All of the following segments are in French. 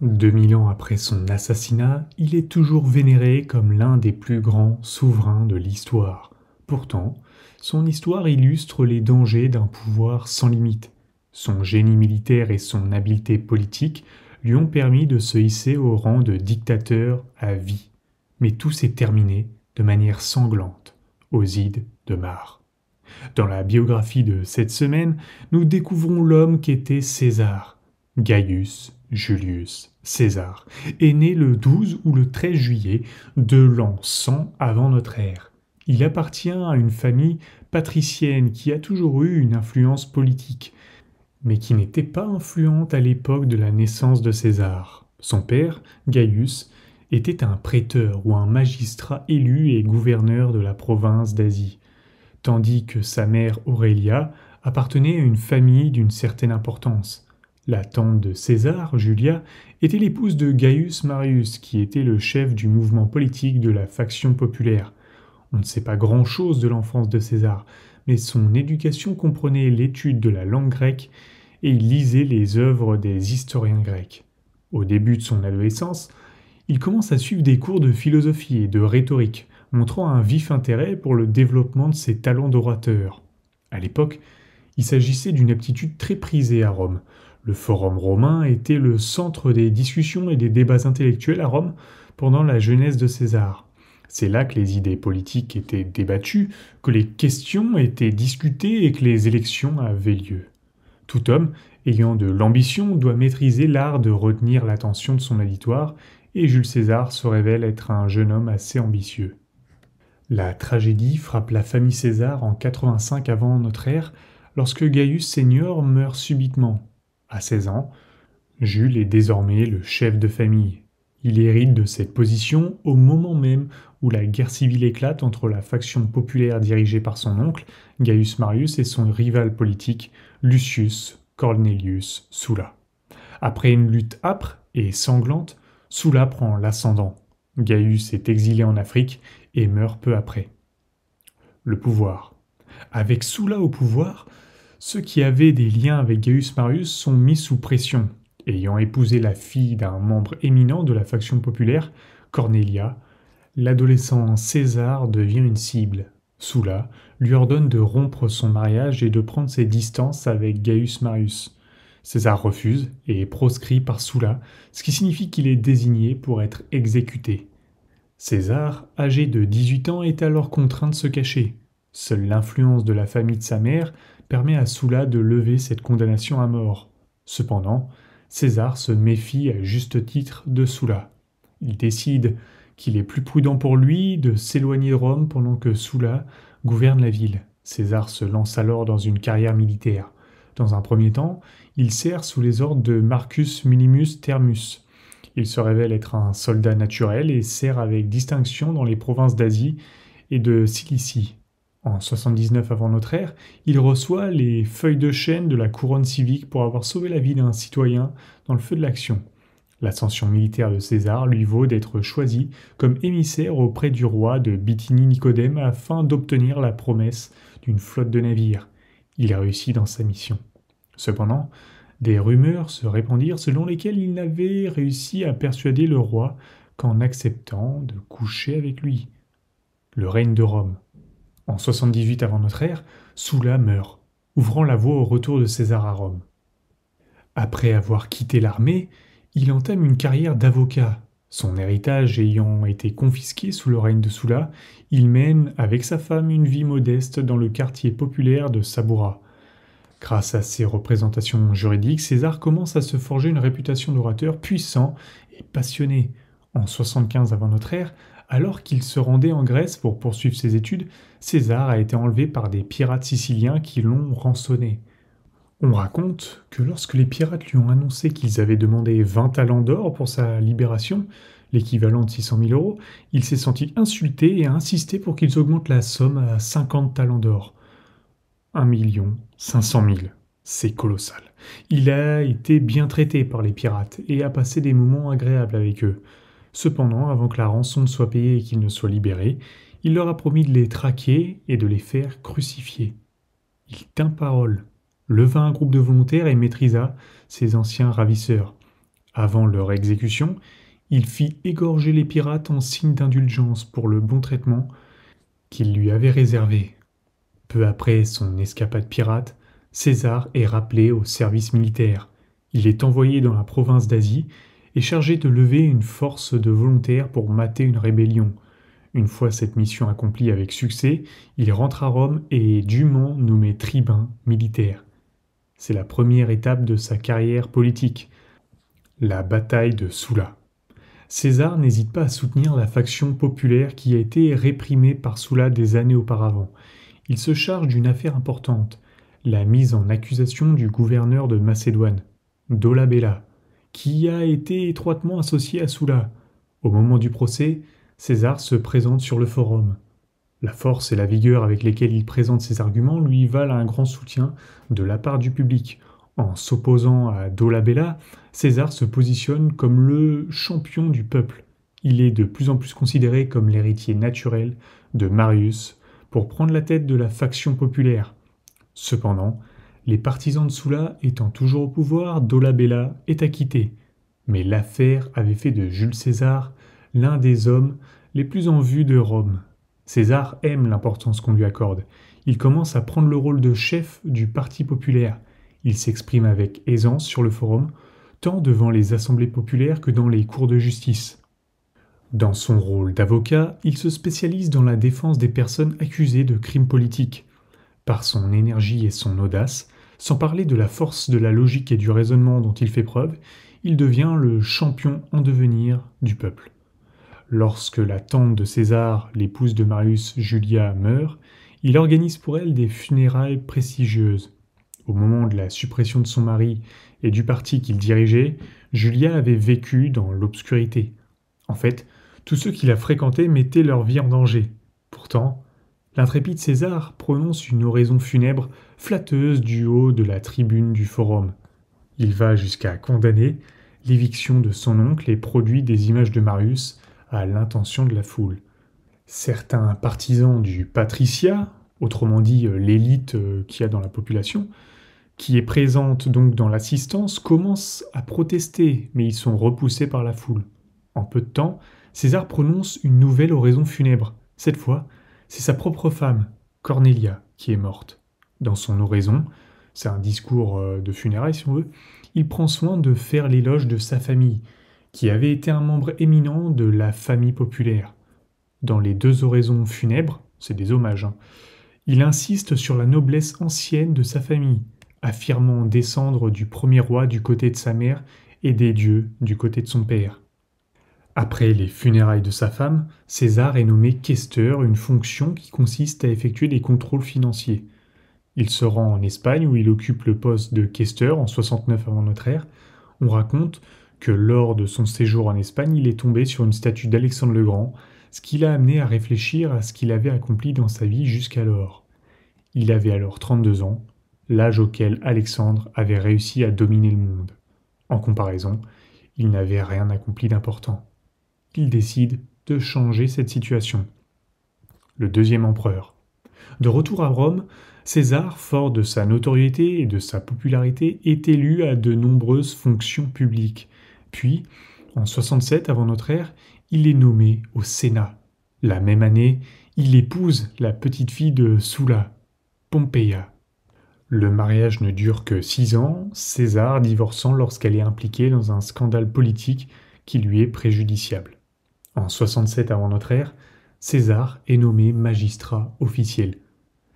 2000 ans après son assassinat, il est toujours vénéré comme l'un des plus grands souverains de l'histoire. Pourtant, son histoire illustre les dangers d'un pouvoir sans limite. Son génie militaire et son habileté politique lui ont permis de se hisser au rang de dictateur à vie. Mais tout s'est terminé de manière sanglante aux Ides de Mar. Dans la biographie de cette semaine, nous découvrons l'homme qu'était César. Gaius Julius César est né le 12 ou le 13 juillet de l'an 100 avant notre ère. Il appartient à une famille patricienne qui a toujours eu une influence politique, mais qui n'était pas influente à l'époque de la naissance de César. Son père, Gaius, était un prêteur ou un magistrat élu et gouverneur de la province d'Asie, tandis que sa mère Aurélia appartenait à une famille d'une certaine importance. La tante de César, Julia, était l'épouse de Gaius Marius, qui était le chef du mouvement politique de la faction populaire. On ne sait pas grand-chose de l'enfance de César, mais son éducation comprenait l'étude de la langue grecque et il lisait les œuvres des historiens grecs. Au début de son adolescence, il commence à suivre des cours de philosophie et de rhétorique, montrant un vif intérêt pour le développement de ses talents d'orateur. À l'époque, il s'agissait d'une aptitude très prisée à Rome. Le Forum romain était le centre des discussions et des débats intellectuels à Rome pendant la jeunesse de César. C'est là que les idées politiques étaient débattues, que les questions étaient discutées et que les élections avaient lieu. Tout homme ayant de l'ambition doit maîtriser l'art de retenir l'attention de son auditoire, et Jules César se révèle être un jeune homme assez ambitieux. La tragédie frappe la famille César en 85 avant notre ère, lorsque Gaius Senior meurt subitement. À 16 ans, Jules est désormais le chef de famille. Il hérite de cette position au moment même où la guerre civile éclate entre la faction populaire dirigée par son oncle, Gaius Marius, et son rival politique, Lucius Cornelius Sulla. Après une lutte âpre et sanglante, Sulla prend l'ascendant. Gaius est exilé en Afrique et meurt peu après. Le pouvoir. Avec Sulla au pouvoir, ceux qui avaient des liens avec Gaius Marius sont mis sous pression. Ayant épousé la fille d'un membre éminent de la faction populaire, Cornelia, l'adolescent César devient une cible. Sulla lui ordonne de rompre son mariage et de prendre ses distances avec Gaius Marius. César refuse et est proscrit par Sulla, ce qui signifie qu'il est désigné pour être exécuté. César, âgé de 18 ans, est alors contraint de se cacher. Seule l'influence de la famille de sa mère permet à Sulla de lever cette condamnation à mort. Cependant, César se méfie à juste titre de Sulla. Il décide qu'il est plus prudent pour lui de s'éloigner de Rome pendant que Sulla gouverne la ville. César se lance alors dans une carrière militaire. Dans un premier temps, il sert sous les ordres de Marcus Minimus Thermus. Il se révèle être un soldat naturel et sert avec distinction dans les provinces d'Asie et de Cilicie. En 79 avant notre ère, il reçoit les feuilles de chêne de la couronne civique pour avoir sauvé la vie d'un citoyen dans le feu de l'action. L'ascension militaire de César lui vaut d'être choisi comme émissaire auprès du roi de Bithynie Nicodème afin d'obtenir la promesse d'une flotte de navires. Il réussit dans sa mission. Cependant, des rumeurs se répandirent selon lesquelles il n'avait réussi à persuader le roi qu'en acceptant de coucher avec lui. Le règne de Rome. En 78 avant notre ère, Sulla meurt, ouvrant la voie au retour de César à Rome. Après avoir quitté l'armée, il entame une carrière d'avocat. Son héritage ayant été confisqué sous le règne de Sulla, il mène avec sa femme une vie modeste dans le quartier populaire de Saboura. Grâce à ses représentations juridiques, César commence à se forger une réputation d'orateur puissant et passionné. En 75 avant notre ère, alors qu'il se rendait en Grèce pour poursuivre ses études, César a été enlevé par des pirates siciliens qui l'ont rançonné. On raconte que lorsque les pirates lui ont annoncé qu'ils avaient demandé 20 talents d'or pour sa libération, l'équivalent de 600 000 euros, il s'est senti insulté et a insisté pour qu'ils augmentent la somme à 50 talents d'or. 1 500 000. C'est colossal. Il a été bien traité par les pirates et a passé des moments agréables avec eux. Cependant, avant que la rançon ne soit payée et qu'ils ne soient libérés, il leur a promis de les traquer et de les faire crucifier. Il tint parole, leva un groupe de volontaires et maîtrisa ses anciens ravisseurs. Avant leur exécution, il fit égorger les pirates en signe d'indulgence pour le bon traitement qu'il lui avait réservé. Peu après son escapade pirate, César est rappelé au service militaire. Il est envoyé dans la province d'Asie et chargé de lever une force de volontaires pour mater une rébellion. Une fois cette mission accomplie avec succès, il rentre à Rome et est dûment nommé tribun militaire. C'est la première étape de sa carrière politique, la bataille de Sulla. César n'hésite pas à soutenir la faction populaire qui a été réprimée par Sulla des années auparavant. Il se charge d'une affaire importante, la mise en accusation du gouverneur de Macédoine, Dolabella, qui a été étroitement associé à Sulla. Au moment du procès, César se présente sur le forum. La force et la vigueur avec lesquelles il présente ses arguments lui valent un grand soutien de la part du public. En s'opposant à Dolabella, César se positionne comme le champion du peuple. Il est de plus en plus considéré comme l'héritier naturel de Marius pour prendre la tête de la faction populaire. Cependant, les partisans de Sulla étant toujours au pouvoir, Dolabella est acquitté. Mais l'affaire avait fait de Jules César l'un des hommes les plus en vue de Rome. César aime l'importance qu'on lui accorde. Il commence à prendre le rôle de chef du Parti populaire. Il s'exprime avec aisance sur le forum, tant devant les assemblées populaires que dans les cours de justice. Dans son rôle d'avocat, il se spécialise dans la défense des personnes accusées de crimes politiques. Par son énergie et son audace, sans parler de la force de la logique et du raisonnement dont il fait preuve, il devient le champion en devenir du peuple. Lorsque la tante de César, l'épouse de Marius, Julia, meurt, il organise pour elle des funérailles prestigieuses. Au moment de la suppression de son mari et du parti qu'il dirigeait, Julia avait vécu dans l'obscurité. En fait, tous ceux qui la fréquentaient mettaient leur vie en danger. Pourtant, l'intrépide César prononce une oraison funèbre flatteuse du haut de la tribune du forum. Il va jusqu'à condamner l'éviction de son oncle et produit des images de Marius à l'intention de la foule. Certains partisans du patriciat, autrement dit l'élite qu'il y a dans la population, qui est présente donc dans l'assistance, commencent à protester, mais ils sont repoussés par la foule. En peu de temps, César prononce une nouvelle oraison funèbre. Cette fois, c'est sa propre femme, Cornelia, qui est morte. Dans son oraison, c'est un discours de funérailles si on veut, il prend soin de faire l'éloge de sa famille, qui avait été un membre éminent de la famille populaire. Dans les deux oraisons funèbres, c'est des hommages, il insiste sur la noblesse ancienne de sa famille, affirmant descendre du premier roi du côté de sa mère et des dieux du côté de son père. Après les funérailles de sa femme, César est nommé questeur, une fonction qui consiste à effectuer des contrôles financiers. Il se rend en Espagne où il occupe le poste de questeur en 69 avant notre ère. On raconte que lors de son séjour en Espagne, il est tombé sur une statue d'Alexandre le Grand, ce qui l'a amené à réfléchir à ce qu'il avait accompli dans sa vie jusqu'alors. Il avait alors 32 ans, l'âge auquel Alexandre avait réussi à dominer le monde. En comparaison, il n'avait rien accompli d'important. Il décide de changer cette situation. Le deuxième empereur. De retour à Rome, César, fort de sa notoriété et de sa popularité, est élu à de nombreuses fonctions publiques. Puis, en 67 avant notre ère, il est nommé au Sénat. La même année, il épouse la petite fille de Sulla, Pompeia. Le mariage ne dure que 6 ans, César divorçant lorsqu'elle est impliquée dans un scandale politique qui lui est préjudiciable. En 67 avant notre ère, César est nommé magistrat officiel.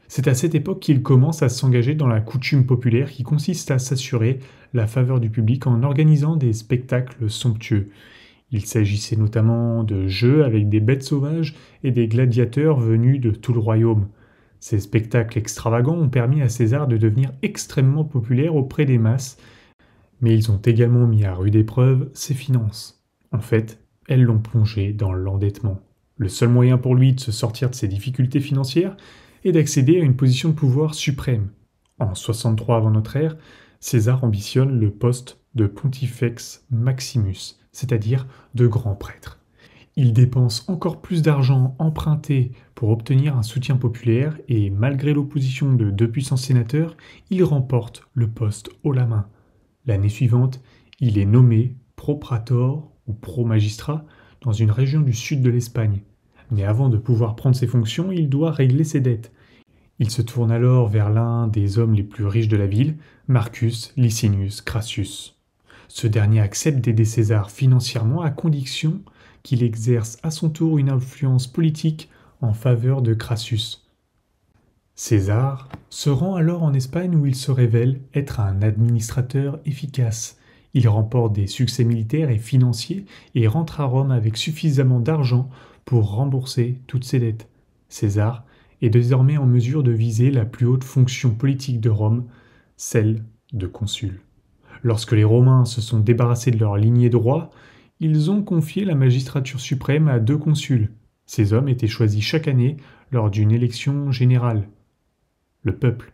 C'est à cette époque qu'il commence à s'engager dans la coutume populaire qui consiste à s'assurer la faveur du public en organisant des spectacles somptueux. Il s'agissait notamment de jeux avec des bêtes sauvages et des gladiateurs venus de tout le royaume. Ces spectacles extravagants ont permis à César de devenir extrêmement populaire auprès des masses, mais ils ont également mis à rude épreuve ses finances. En fait, elles l'ont plongé dans l'endettement. Le seul moyen pour lui de se sortir de ses difficultés financières est d'accéder à une position de pouvoir suprême. En 63 avant notre ère, César ambitionne le poste de Pontifex Maximus, c'est-à-dire de grand prêtre. Il dépense encore plus d'argent emprunté pour obtenir un soutien populaire et, malgré l'opposition de 2 puissants sénateurs, il remporte le poste haut la main. L'année suivante, il est nommé pro-praetor ou pro-magistrat dans une région du sud de l'Espagne. Mais avant de pouvoir prendre ses fonctions, il doit régler ses dettes. Il se tourne alors vers l'un des hommes les plus riches de la ville, Marcus Licinius Crassus. Ce dernier accepte d'aider César financièrement à condition qu'il exerce à son tour une influence politique en faveur de Crassus. César se rend alors en Espagne où il se révèle être un administrateur efficace. Il remporte des succès militaires et financiers et rentre à Rome avec suffisamment d'argent pour rembourser toutes ses dettes. César est désormais en mesure de viser la plus haute fonction politique de Rome, celle de consul. Lorsque les Romains se sont débarrassés de leur lignée de rois, ils ont confié la magistrature suprême à 2 consuls. Ces hommes étaient choisis chaque année lors d'une élection générale. Le peuple.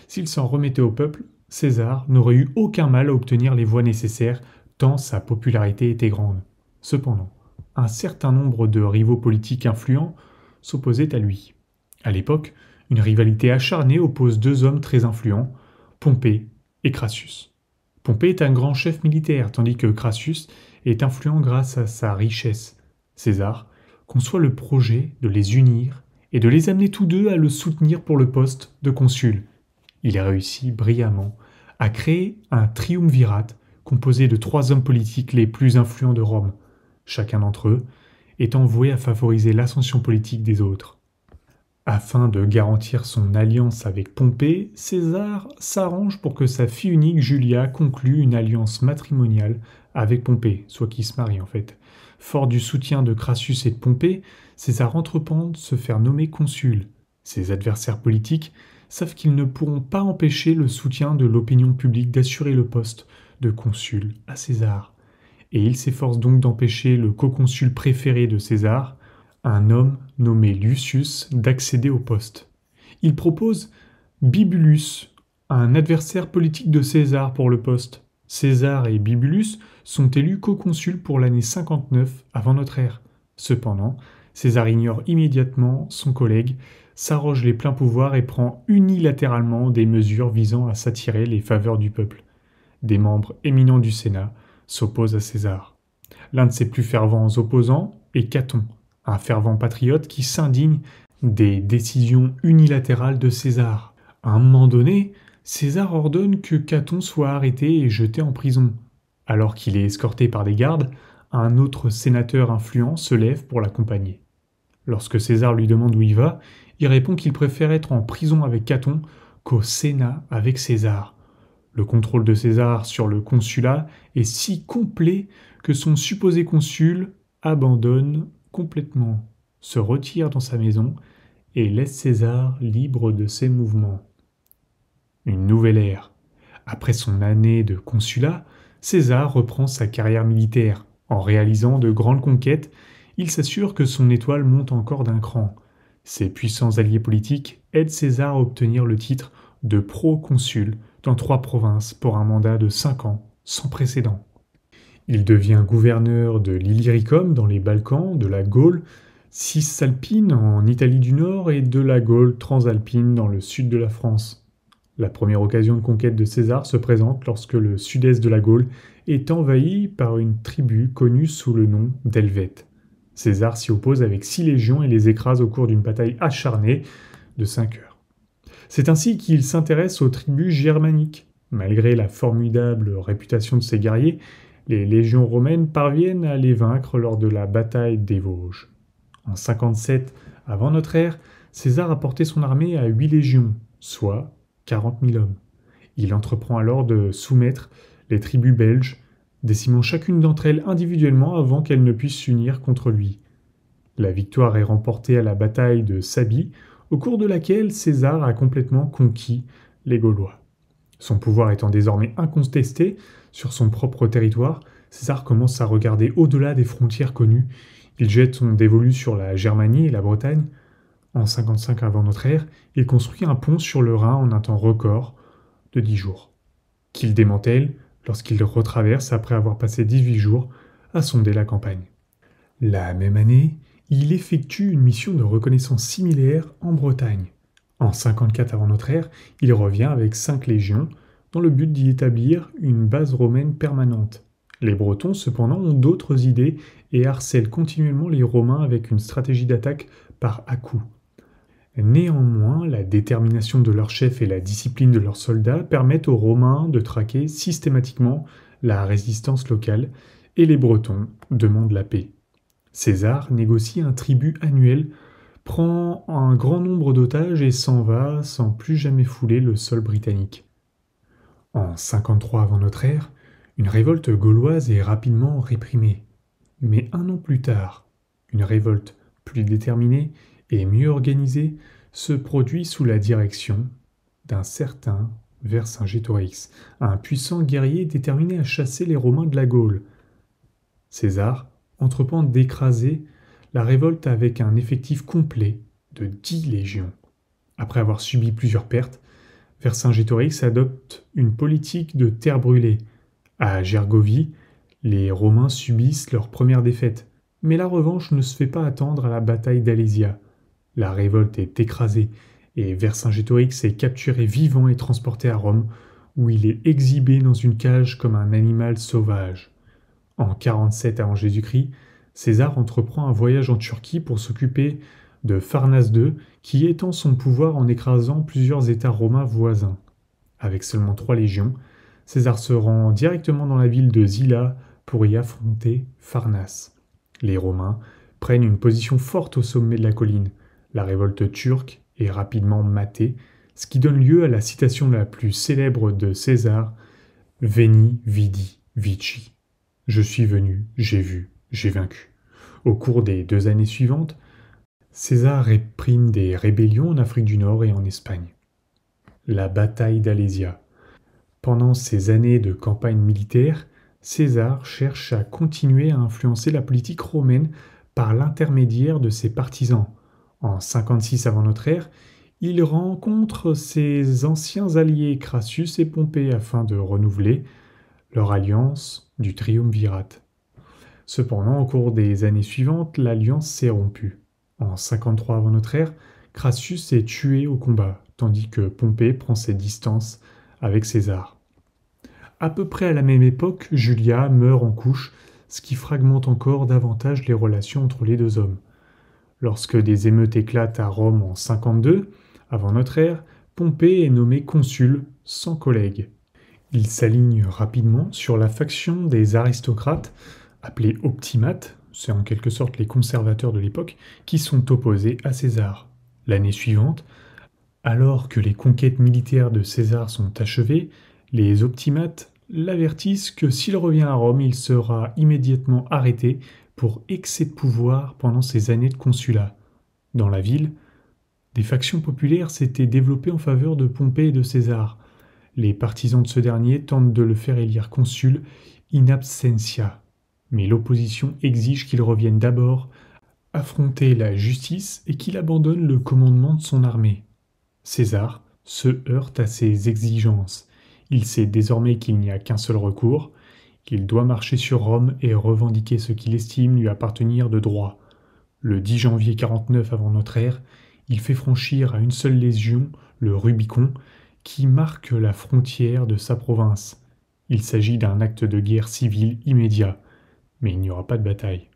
S'il s'en remettait au peuple, César n'aurait eu aucun mal à obtenir les voix nécessaires tant sa popularité était grande. Cependant, un certain nombre de rivaux politiques influents s'opposaient à lui. À l'époque, une rivalité acharnée oppose 2 hommes très influents, Pompée et Crassus. Pompée est un grand chef militaire, tandis que Crassus est influent grâce à sa richesse. César conçoit le projet de les unir et de les amener tous deux à le soutenir pour le poste de consul. Il réussit brillamment à créer un triumvirat composé de 3 hommes politiques les plus influents de Rome, chacun d'entre eux étant voué à favoriser l'ascension politique des autres. Afin de garantir son alliance avec Pompée, César s'arrange pour que sa fille unique Julia conclue une alliance matrimoniale avec Pompée, soit qu'ils se marient en fait. Fort du soutien de Crassus et de Pompée, César entreprend de se faire nommer consul. Ses adversaires politiques savent qu'ils ne pourront pas empêcher le soutien de l'opinion publique d'assurer le poste de consul à César. Et ils s'efforcent donc d'empêcher le co-consul préféré de César, un homme nommé Lucius, d'accéder au poste. Il propose Bibulus, un adversaire politique de César pour le poste. César et Bibulus sont élus co-consuls pour l'année 59 avant notre ère. Cependant, César ignore immédiatement son collègue, s'arroge les pleins pouvoirs et prend unilatéralement des mesures visant à s'attirer les faveurs du peuple. Des membres éminents du Sénat s'opposent à César. L'un de ses plus fervents opposants est Caton, un fervent patriote qui s'indigne des décisions unilatérales de César. À un moment donné, César ordonne que Caton soit arrêté et jeté en prison. Alors qu'il est escorté par des gardes, un autre sénateur influent se lève pour l'accompagner. Lorsque César lui demande où il va, il répond qu'il préfère être en prison avec Caton qu'au Sénat avec César. Le contrôle de César sur le consulat est si complet que son supposé consul abandonne complètement, se retire dans sa maison et laisse César libre de ses mouvements. Une nouvelle ère. Après son année de consulat, César reprend sa carrière militaire. En réalisant de grandes conquêtes, il s'assure que son étoile monte encore d'un cran. Ses puissants alliés politiques aident César à obtenir le titre de proconsul dans 3 provinces pour un mandat de 5 ans, sans précédent. Il devient gouverneur de l'Illyricum dans les Balkans, de la Gaule cisalpine en Italie du Nord et de la Gaule transalpine dans le sud de la France. La première occasion de conquête de César se présente lorsque le sud-est de la Gaule est envahi par une tribu connue sous le nom d'Helvètes. César s'y oppose avec 6 légions et les écrase au cours d'une bataille acharnée de 5 heures. C'est ainsi qu'il s'intéresse aux tribus germaniques. Malgré la formidable réputation de ces guerriers, les légions romaines parviennent à les vaincre lors de la bataille des Vosges. En 57 avant notre ère, César a porté son armée à 8 légions, soit 40 000 hommes. Il entreprend alors de soumettre les tribus belges, décimant chacune d'entre elles individuellement avant qu'elles ne puissent s'unir contre lui. La victoire est remportée à la bataille de Sabie, au cours de laquelle César a complètement conquis les Gaulois. Son pouvoir étant désormais incontesté sur son propre territoire, César commence à regarder au-delà des frontières connues. Il jette son dévolu sur la Germanie et la Bretagne. En 55 avant notre ère, il construit un pont sur le Rhin en un temps record de 10 jours, qu'il démantèle lorsqu'il retraverse après avoir passé 18 jours à sonder la campagne. La même année, il effectue une mission de reconnaissance similaire en Bretagne. En 54 avant notre ère, il revient avec 5 légions dans le but d'y établir une base romaine permanente. Les Bretons, cependant, ont d'autres idées et harcèlent continuellement les Romains avec une stratégie d'attaque par à-coups. Néanmoins, la détermination de leur chef et la discipline de leurs soldats permettent aux Romains de traquer systématiquement la résistance locale et les Bretons demandent la paix. César négocie un tribut annuel, prend un grand nombre d'otages et s'en va sans plus jamais fouler le sol britannique. En 53 avant notre ère, une révolte gauloise est rapidement réprimée. Mais un an plus tard, une révolte plus déterminée et mieux organisée se produit sous la direction d'un certain Vercingétorix, un puissant guerrier déterminé à chasser les Romains de la Gaule. César entreprend d'écraser la révolte avec un effectif complet de 10 légions. Après avoir subi plusieurs pertes, Vercingétorix adopte une politique de terre brûlée. À Gergovie, les Romains subissent leur première défaite, mais la revanche ne se fait pas attendre à la bataille d'Alésia. La révolte est écrasée et Vercingétorix est capturé vivant et transporté à Rome, où il est exhibé dans une cage comme un animal sauvage. En 47 avant Jésus-Christ, César entreprend un voyage en Turquie pour s'occuper de Pharnace II, qui étend son pouvoir en écrasant plusieurs États romains voisins. Avec seulement 3 légions, César se rend directement dans la ville de Zilla pour y affronter Pharnace. Les Romains prennent une position forte au sommet de la colline. La révolte turque est rapidement matée, ce qui donne lieu à la citation la plus célèbre de César, Veni, vidi, vici. Je suis venu, j'ai vu, j'ai vaincu. Au cours des 2 années suivantes, César réprime des rébellions en Afrique du Nord et en Espagne. La bataille d'Alésia. Pendant ces années de campagne militaire, César cherche à continuer à influencer la politique romaine par l'intermédiaire de ses partisans. En 56 avant notre ère, il rencontre ses anciens alliés Crassus et Pompée afin de renouveler leur alliance du triumvirat. Cependant, au cours des années suivantes, l'alliance s'est rompue. En 53 avant notre ère, Crassus est tué au combat, tandis que Pompée prend ses distances avec César. À peu près à la même époque, Julia meurt en couche, ce qui fragmente encore davantage les relations entre les deux hommes. Lorsque des émeutes éclatent à Rome en 52 avant notre ère, Pompée est nommé consul sans collègue. Il s'aligne rapidement sur la faction des aristocrates, appelés optimates, c'est en quelque sorte les conservateurs de l'époque, qui sont opposés à César. L'année suivante, alors que les conquêtes militaires de César sont achevées, les optimates l'avertissent que s'il revient à Rome, il sera immédiatement arrêté pour excès de pouvoir pendant ses années de consulat. Dans la ville, des factions populaires s'étaient développées en faveur de Pompée et de César. Les partisans de ce dernier tentent de le faire élire consul in absentia, mais l'opposition exige qu'il revienne d'abord affronter la justice et qu'il abandonne le commandement de son armée. César se heurte à ces exigences. Il sait désormais qu'il n'y a qu'un seul recours, qu'il doit marcher sur Rome et revendiquer ce qu'il estime lui appartenir de droit. Le 10 janvier 49 avant notre ère, il fait franchir à une seule légion le Rubicon, qui marque la frontière de sa province. Il s'agit d'un acte de guerre civile immédiat, mais il n'y aura pas de bataille.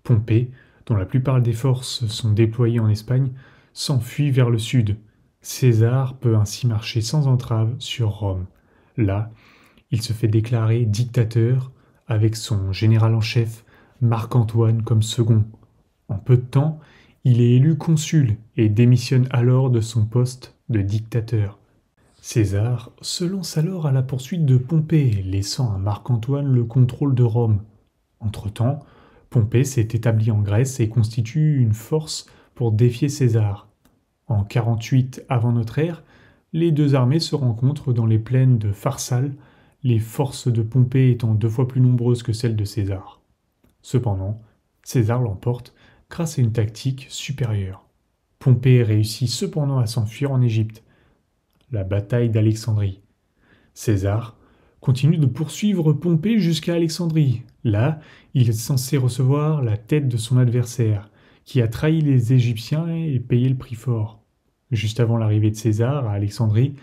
Pompée, dont la plupart des forces sont déployées en Espagne, s'enfuit vers le sud. César peut ainsi marcher sans entrave sur Rome. Là, il se fait déclarer dictateur avec son général en chef, Marc-Antoine, comme second. En peu de temps, il est élu consul et démissionne alors de son poste de dictateur. César se lance alors à la poursuite de Pompée, laissant à Marc-Antoine le contrôle de Rome. Entre-temps, Pompée s'est établi en Grèce et constitue une force pour défier César. En 48 avant notre ère, les deux armées se rencontrent dans les plaines de Pharsale, les forces de Pompée étant 2 fois plus nombreuses que celles de César. Cependant, César l'emporte grâce à une tactique supérieure. Pompée réussit cependant à s'enfuir en Égypte. La bataille d'Alexandrie. César continue de poursuivre Pompée jusqu'à Alexandrie. Là, il est censé recevoir la tête de son adversaire, qui a trahi les Égyptiens et payé le prix fort. Juste avant l'arrivée de César à Alexandrie,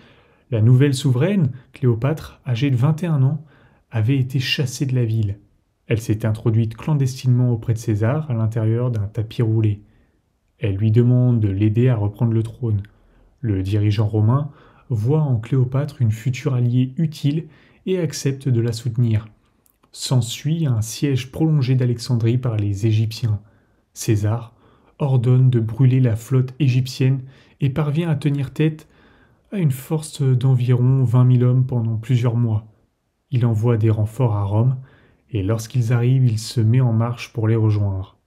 la nouvelle souveraine, Cléopâtre, âgée de 21 ans, avait été chassée de la ville. Elle s'est introduite clandestinement auprès de César à l'intérieur d'un tapis roulé. Elle lui demande de l'aider à reprendre le trône. Le dirigeant romain voit en Cléopâtre une future alliée utile et accepte de la soutenir. S'ensuit un siège prolongé d'Alexandrie par les Égyptiens. César ordonne de brûler la flotte égyptienne et parvient à tenir tête à une force d'environ 20 000 hommes pendant plusieurs mois. Il envoie des renforts à Rome et lorsqu'ils arrivent, il se met en marche pour les rejoindre.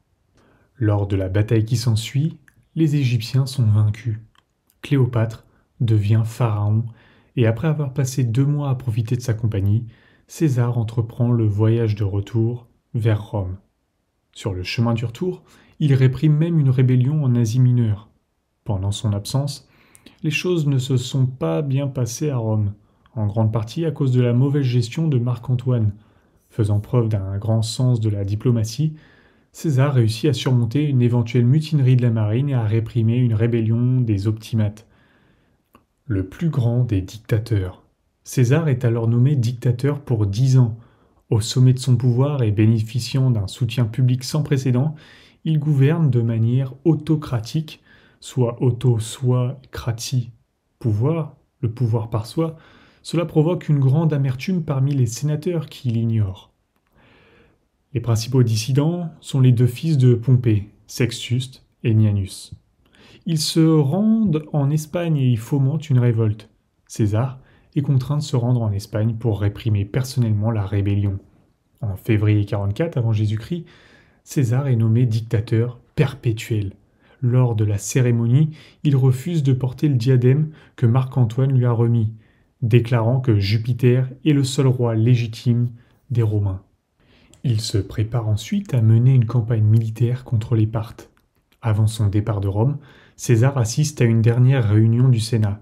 Lors de la bataille qui s'ensuit, les Égyptiens sont vaincus. Cléopâtre devient pharaon et après avoir passé 2 mois à profiter de sa compagnie, César entreprend le voyage de retour vers Rome. Sur le chemin du retour, il réprime même une rébellion en Asie mineure. Pendant son absence, les choses ne se sont pas bien passées à Rome, en grande partie à cause de la mauvaise gestion de Marc-Antoine. Faisant preuve d'un grand sens de la diplomatie, César réussit à surmonter une éventuelle mutinerie de la marine et à réprimer une rébellion des Optimates, le plus grand des dictateurs. César est alors nommé dictateur pour 10 ans. Au sommet de son pouvoir et bénéficiant d'un soutien public sans précédent, il gouverne de manière autocratique, soit auto, soit kratie, pouvoir, le pouvoir par soi. Cela provoque une grande amertume parmi les sénateurs qui l'ignorent. Les principaux dissidents sont les 2 fils de Pompée, Sextus et Nianus. Ils se rendent en Espagne et y fomentent une révolte. César est contraint de se rendre en Espagne pour réprimer personnellement la rébellion. En février 44 avant Jésus-Christ, César est nommé dictateur perpétuel. Lors de la cérémonie, il refuse de porter le diadème que Marc-Antoine lui a remis, déclarant que Jupiter est le seul roi légitime des Romains. Il se prépare ensuite à mener une campagne militaire contre les Parthes. Avant son départ de Rome, César assiste à une dernière réunion du Sénat.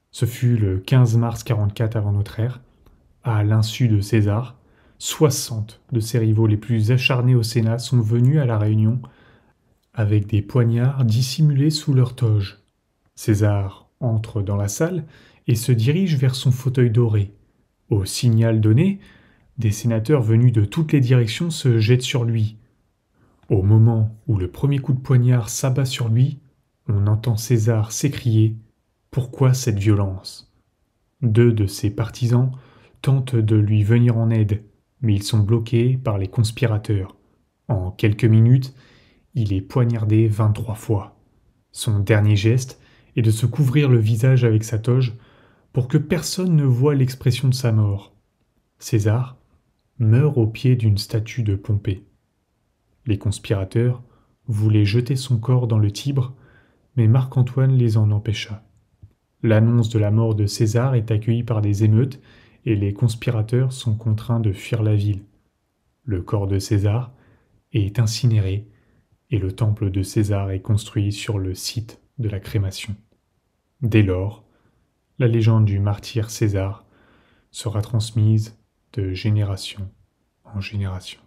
Ce fut le 15 mars 44 avant notre ère. À l'insu de César, 60 de ses rivaux les plus acharnés au Sénat sont venus à la réunion avec des poignards dissimulés sous leur toge. César entre dans la salle et se dirige vers son fauteuil doré. Au signal donné, des sénateurs venus de toutes les directions se jettent sur lui. Au moment où le premier coup de poignard s'abat sur lui, on entend César s'écrier « Pourquoi cette violence ?» 2 de ses partisans tentent de lui venir en aide, mais ils sont bloqués par les conspirateurs. En quelques minutes, il est poignardé 23 fois. Son dernier geste est de se couvrir le visage avec sa toge pour que personne ne voie l'expression de sa mort. César meurt au pied d'une statue de Pompée. Les conspirateurs voulaient jeter son corps dans le Tibre, mais Marc-Antoine les en empêcha. L'annonce de la mort de César est accueillie par des émeutes et les conspirateurs sont contraints de fuir la ville. Le corps de César est incinéré et le temple de César est construit sur le site de la crémation. Dès lors, la légende du martyr César sera transmise de génération en génération.